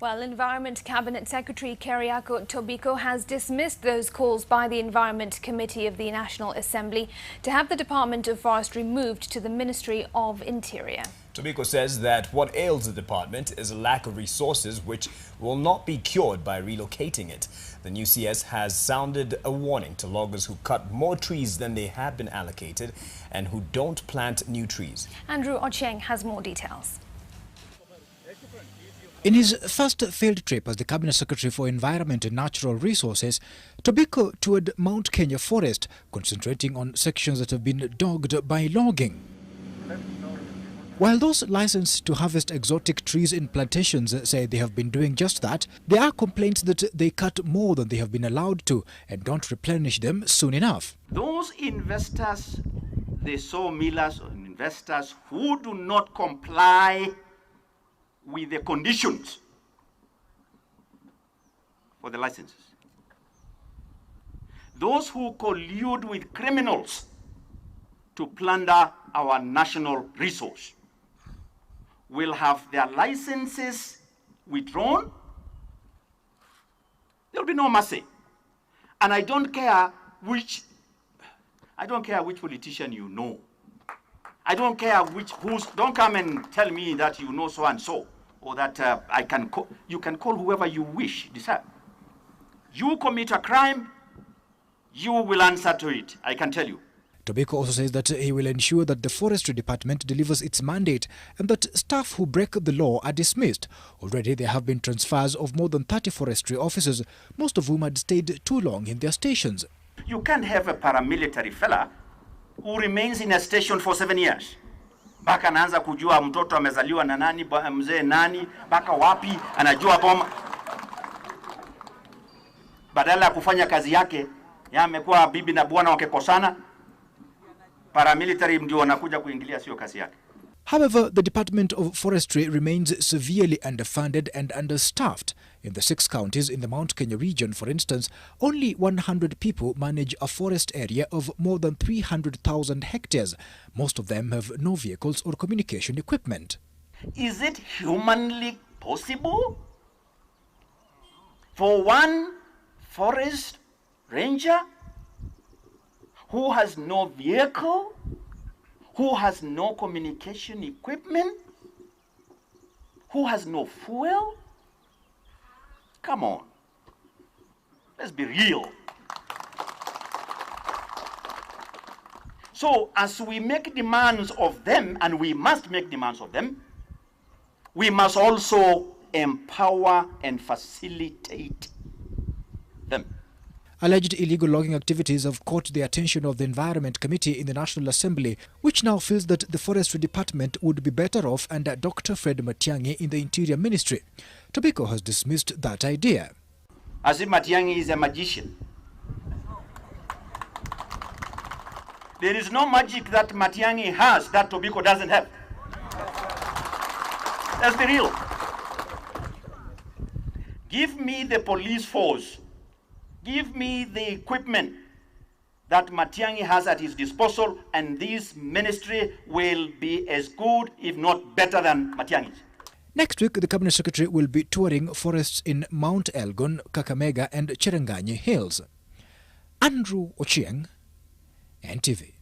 Well, Environment Cabinet Secretary Keriako Tobiko has dismissed those calls by the Environment Committee of the National Assembly to have the Department of Forestry moved to the Ministry of Interior. Tobiko says that what ails the department is a lack of resources which will not be cured by relocating it. The new CS has sounded a warning to loggers who cut more trees than they have been allocated and who don't plant new trees. Andrew Ochieng has more details. In his first field trip as the Cabinet Secretary for Environment and Natural Resources, Tobiko toured Mount Kenya Forest, concentrating on sections that have been dogged by logging. While those licensed to harvest exotic trees in plantations say they have been doing just that, there are complaints that they cut more than they have been allowed to and don't replenish them soon enough. Those investors, the sawmillers and investors who do not comply with the conditions for the licenses, those who collude with criminals to plunder our national resource will have their licenses withdrawn. There will be no mercy. And I don't care which politician you know. I don't care don't come and tell me that you know so and so, or that you can call whoever you wish. You commit a crime, you will answer to it, I can tell you. Tobiko also says that he will ensure that the Forestry Department delivers its mandate and that staff who break the law are dismissed. Already there have been transfers of more than 30 forestry officers, most of whom had stayed too long in their stations. You can't have a paramilitary fella who remains in a station for 7 years. Baka anaanza kujua mtoto amezaliwa na nani, mzee nani, baka wapi, anajua boma. Badala ya kufanya kazi yake, amekuwa bibi na bwana wakikosana. Paramilitary ndio wanakuja kuingilia, sio kazi yake. However, the Department of Forestry remains severely underfunded and understaffed. In the 6 counties in the Mount Kenya region, for instance, only 100 people manage a forest area of more than 300,000 hectares. Most of them have no vehicles or communication equipment. Is it humanly possible for one forest ranger who has no vehicle, who has no communication equipment, who has no fuel? Come on, let's be real. So as we make demands of them, and we must make demands of them, we must also empower and facilitate them. Alleged illegal logging activities have caught the attention of the Environment Committee in the National Assembly, which now feels that the Forestry Department would be better off under Dr. Fred Matiang'i in the Interior Ministry. Tobiko has dismissed that idea. As if Matiang'i is a magician. There is no magic that Matiang'i has that Tobiko doesn't have. Let's be real. Give me the police force. Give me the equipment that Matiang'i has at his disposal, and this ministry will be as good, if not better, than Matiang'i's. Next week, the Cabinet Secretary will be touring forests in Mount Elgon, Kakamega and Cherangani Hills. Andrew Ochieng, NTV.